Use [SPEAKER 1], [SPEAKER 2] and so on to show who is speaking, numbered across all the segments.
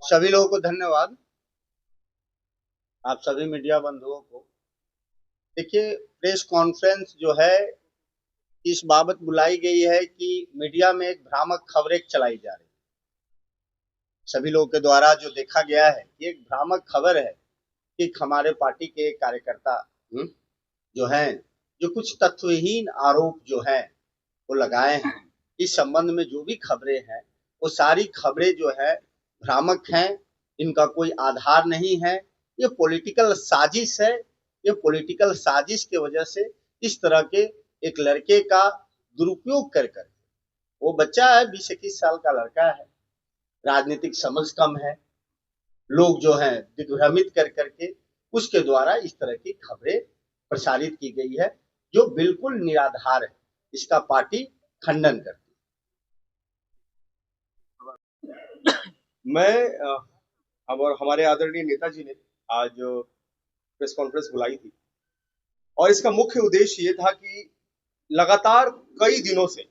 [SPEAKER 1] सभी लोगों को धन्यवाद। आप सभी मीडिया बंधुओं को देखिए, प्रेस कॉन्फ्रेंस जो है इस बाबत बुलाई गई है कि मीडिया में एक भ्रामक खबरें चलाई जा रही है। सभी लोगों के द्वारा जो देखा गया है ये एक भ्रामक खबर है कि हमारे पार्टी के कार्यकर्ता जो हैं, जो कुछ तथ्यहीन आरोप जो है वो लगाए हैं। इस संबंध में जो भी खबरें हैं वो सारी खबरें जो है भ्रामक हैं, इनका कोई आधार नहीं है। ये पॉलिटिकल साजिश है। ये पॉलिटिकल साजिश की वजह से इस तरह के एक लड़के का दुरुपयोग कर कर, वो बच्चा है, 20-21 साल का लड़का है, राजनीतिक समझ कम है, लोग जो हैं दिग्भ्रमित कर करके उसके द्वारा इस तरह की खबरें प्रसारित की गई है जो बिल्कुल निराधार है। इसका पार्टी खंडन करती
[SPEAKER 2] है। मैं और हमारे आदरणीय नेताजी ने आज प्रेस कॉन्फ्रेंस बुलाई थी और इसका मुख्य उद्देश्य ये था कि लगातार कई दिनों से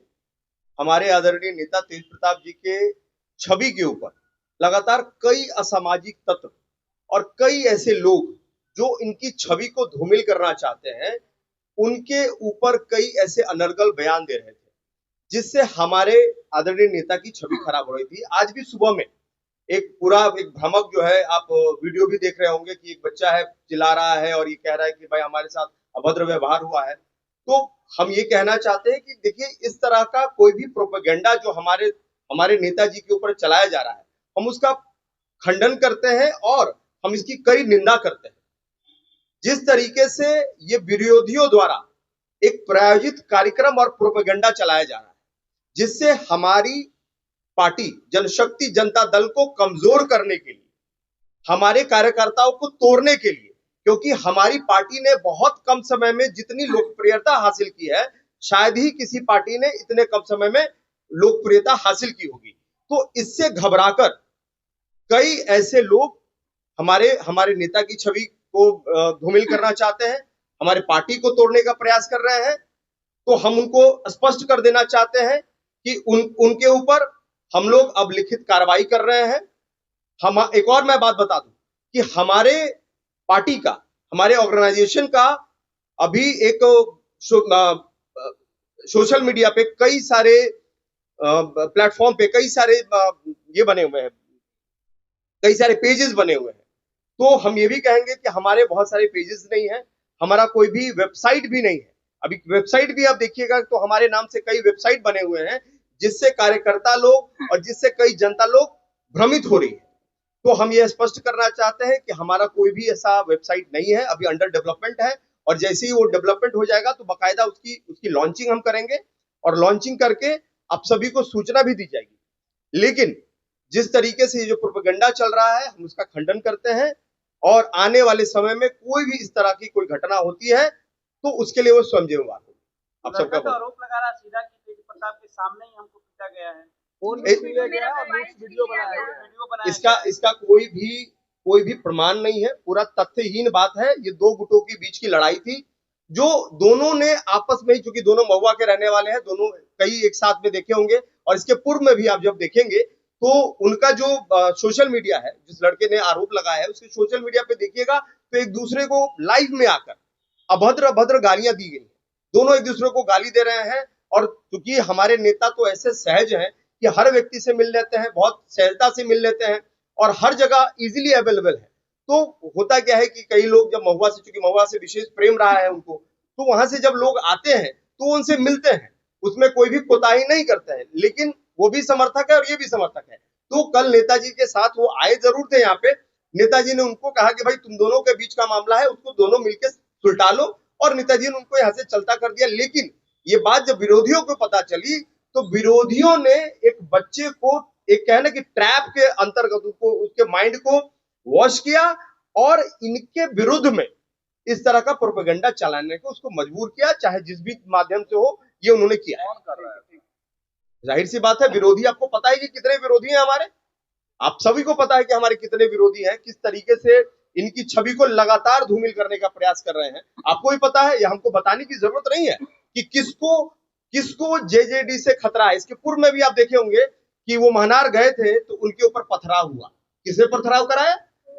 [SPEAKER 2] हमारे आदरणीय नेता तेज प्रताप जी के छवि के ऊपर लगातार कई असामाजिक तत्व और कई ऐसे लोग जो इनकी छवि को धूमिल करना चाहते हैं, उनके ऊपर कई ऐसे अनर्गल बयान दे रहे थे जिससे हमारे आदरणीय नेता की छवि खराब हो रही थी। आज भी सुबह में एक भ्रामक जो है, आप वीडियो भी देख रहे होंगे कि एक बच्चा है, चिल्ला रहा है और ये कह रहा है कि भाई हमारे साथ अभद्र व्यवहार हुआ है। तो हम ये कहना चाहते हैं कि देखिए, इस तरह का कोई भी प्रोपेगेंडा जो हमारे नेताजी के ऊपर चलाया जा रहा है, हम उसका खंडन करते हैं और हम इसकी कड़ी निंदा करते हैं। जिस तरीके से ये विरोधियों द्वारा एक प्रायोजित कार्यक्रम और प्रोपेगेंडा चलाया जा रहा है, जिससे हमारी पार्टी जनशक्ति जनता दल को कमजोर करने के लिए, हमारे कार्यकर्ताओं को तोड़ने के लिए, क्योंकि हमारी पार्टी ने बहुत कम समय में जितनी लोकप्रियता हासिल की है, शायद ही किसी पार्टी ने इतने कम समय में लोकप्रियता हासिल की होगी। तो इससे घबराकर कई ऐसे लोग हमारे नेता की छवि को धूमिल करना चाहते हैं, हमारे पार्टी को तोड़ने का प्रयास कर रहे हैं। तो हम उनको स्पष्ट कर देना चाहते हैं कि उनके ऊपर हम लोग अब लिखित कार्रवाई कर रहे हैं। हम एक और मैं बात बता दूं कि हमारे पार्टी का, हमारे ऑर्गेनाइजेशन का अभी एक सोशल मीडिया पे कई सारे प्लेटफॉर्म पे कई सारे ये बने हुए हैं, कई सारे पेजेस बने हुए हैं। तो हम ये भी कहेंगे कि हमारे बहुत सारे पेजेस नहीं है, हमारा कोई भी वेबसाइट भी नहीं है। अभी वेबसाइट भी आप देखिएगा तो हमारे नाम से कई वेबसाइट बने हुए हैं, जिससे कार्यकर्ता लोग और जिससे कई जनता लोग भ्रमित हो रही है। तो हम ये स्पष्ट करना चाहते हैं कि हमारा कोई भी ऐसा वेबसाइट नहीं है, अभी अंडर डेवलपमेंट है, और जैसे ही वो डेवलपमेंट हो जाएगा तो बाकायदा उसकी लॉन्चिंग हम करेंगे और लॉन्चिंग करके आप सभी को सूचना भी दी जाएगी। लेकिन जिस तरीके से ये जो प्रोपेगेंडा चल रहा है, हम उसका खंडन करते हैं और आने वाले समय में कोई भी इस तरह की कोई घटना होती है तो उसके लिए वो स्वयं जिम्मेवार होगी। आप सबका
[SPEAKER 3] आरोप लगा रहा सीधा कि तेज प्रताप के सामने ही हमको पीटा गया है,
[SPEAKER 2] वीडियो बनाया गया। इसका कोई भी प्रमाण नहीं है, पूरा तथ्यहीन बात है। ये दो गुटों के बीच की लड़ाई थी जो दोनों ने आपस में, चूंकि दोनों महुआ के रहने वाले हैं, दोनों कई एक साथ में देखे होंगे, और इसके पूर्व में भी आप जब देखेंगे तो उनका जो सोशल मीडिया है, जिस लड़के ने आरोप लगाया है, उसके सोशल मीडिया पे देखिएगा तो एक दूसरे को लाइव में आकर अभद्र गालियां दी गई। दोनों एक दूसरे को गाली दे रहे हैं, और क्योंकि हमारे नेता तो ऐसे सहज हैं कि हर व्यक्ति से मिल लेते हैं, बहुत सहजता से मिल लेते हैं और हर जगह इजीली अवेलेबल है। तो होता क्या है कि कई लोग जब महुआ से, चूंकि महुआ से विशेष प्रेम रहा है उनको, तो वहां से जब लोग आते हैं तो उनसे मिलते हैं, उसमें कोई भी कोताही नहीं करते हैं। लेकिन वो भी समर्थक है और ये भी समर्थक है। तो कल नेताजी के साथ वो आए जरूर थे यहाँ पे, नेताजी ने उनको कहा कि भाई तुम दोनों के बीच का मामला है, उसको दोनों मिलकर सुलटा लो, और नेताजी ने उनको यहाँ से चलता कर दिया। लेकिन ये बात जब विरोधियों को पता चली तो विरोधियों ने एक बच्चे को, एक कहना कि ट्रैप के अंतर्गत उसके माइंड को वॉश किया और इनके विरुद्ध में इस तरह का प्रोपेगेंडा चलाने को उसको मजबूर किया, चाहे जिस भी माध्यम से हो, ये उन्होंने किया है। जाहिर सी बात है, विरोधी, आपको पता है कि कितने विरोधी हैं हमारे, आप सभी को पता है कि हमारे कितने विरोधी हैं, किस तरीके से इनकी छवि को लगातार धूमिल करने का प्रयास कर रहे हैं। आपको भी पता है, यह हमको बताने की जरूरत नहीं है कि किसको जेजेडी से खतरा है। इसके पूर्व में भी आप देखे होंगे कि वो महनार गए थे तो उनके ऊपर पथराव हुआ, किसने पथराव कराया?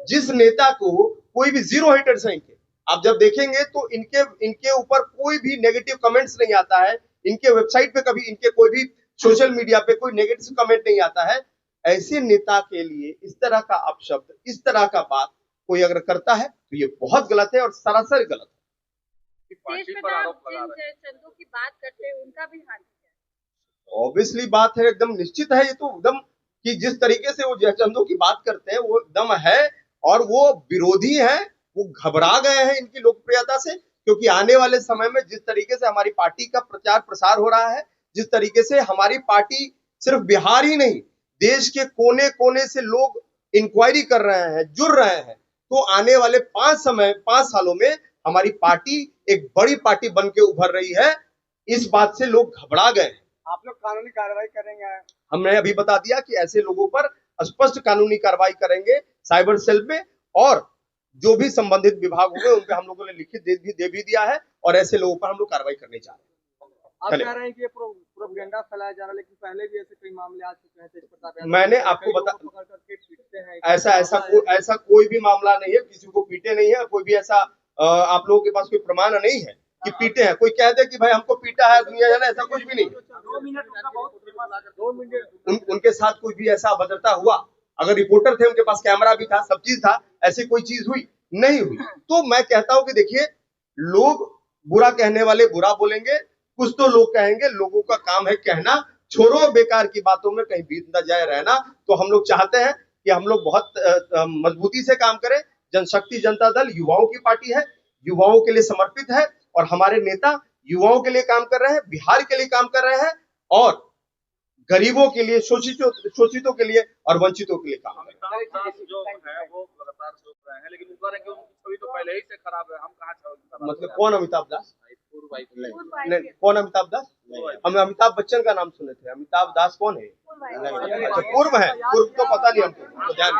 [SPEAKER 2] जिस नेता को कोई भी जीरो हेटर्स हैं इनके, आप जब देखेंगे तो इनके ऊपर कोई भी नेगेटिव कमेंट्स नहीं आता है, इनके वेबसाइट पे कभी इनके कोई भी सोशल मीडिया पे कोई नेगेटिव कमेंट नहीं आता है। ऐसे नेता के लिए इस तरह का अपशब्द, इस तरह का बात कोई अगर करता है तो ये बहुत गलत है और सरासर गलत है।
[SPEAKER 4] पार्टी पर आरोप लगा रहे हैं। चंदू की बात करते हैं, उनका भी हाथ है।
[SPEAKER 2] ऑब्वियसली बात है, एकदम निश्चित है, ये तो एकदम कि जिस तरीके से वो जयचंदू की बात करते हैं वो एकदम है, और वो विरोधी हैं, वो घबरा गए हैं इनकी लोकप्रियता से, क्योंकि आने वाले समय में जिस तरीके से हमारी पार्टी का प्रचार प्रसार हो रहा है, जिस तरीके से हमारी पार्टी सिर्फ बिहार ही नहीं, देश के कोने कोने से लोग इंक्वायरी कर रहे हैं, जुड़ रहे हैं, तो आने वाले 5 सालों में हमारी पार्टी एक बड़ी पार्टी बन के उभर रही है। इस बात से लोग घबरा गए हैं।
[SPEAKER 3] आप लोग कानूनी कार्रवाई करेंगे?
[SPEAKER 2] हमने अभी बता दिया कि ऐसे लोगों पर स्पष्ट कानूनी कार्रवाई करेंगे साइबर सेल में, और जो भी संबंधित विभाग होंगे उन पे हम लोगों ने लिखित दे भी दिया है, और ऐसे लोगों पर हम लोग कार्रवाई करने जा रहे हैं।
[SPEAKER 3] आप कह रहे हैं कि ये प्रोपेगेंडा फैलाया जा रहा है, लेकिन पहले भी ऐसे कई मामले आ चुके हैं तेज प्रताप यादव।
[SPEAKER 2] मैंने आपको बता ऐसा कोई भी मामला नहीं है, किसी को पीटे नहीं है, कोई भी ऐसा आप लोगों के पास कोई प्रमाण नहीं है कि पीटे हैं। कोई कह दे कि भाई हमको पीटा है दुनिया जाना, ऐसा कुछ भी नहीं।
[SPEAKER 3] 2 मिनट का बहुत 2 मिनट
[SPEAKER 2] उनके साथ कोई भी ऐसा अभद्रता हुआ, अगर रिपोर्टर थे, उनके पास कैमरा भी था, सब चीज था, ऐसी कोई चीज हुई नहीं हुई। तो मैं कहता हूं कि देखिए, लोग बुरा कहने वाले बुरा बोलेंगे, कुछ तो लोग कहेंगे, लोगों का काम है कहना, छोड़ो बेकार की बातों में कहीं बीत न जाए रहना। तो हम लोग चाहते हैं कि हम लोग बहुत मजबूती से काम करें। जनशक्ति जनता दल युवाओं की पार्टी है, युवाओं के लिए समर्पित है, और हमारे नेता युवाओं के लिए काम कर रहे हैं, बिहार के लिए काम कर रहे हैं, और गरीबों के लिए, शोषितों के लिए और वंचितों के लिए काम कर रहे हैं।
[SPEAKER 5] अमिताभ दास जो है वो लगातार सोच रहे हैं, लेकिन ऊपर है कि उनकी छवि तो पहले ही से खराब है, हम कहाँ छवि?
[SPEAKER 2] मतलब कौन अमिताभ दास?
[SPEAKER 4] नहीं,
[SPEAKER 2] कौन अमिताभ दास? हम अमिताभ बच्चन का नाम सुने थे, अमिताभ दास कौन है? अच्छा, पूर्व है, पूर्व तो पता नहीं हमको, ध्यान।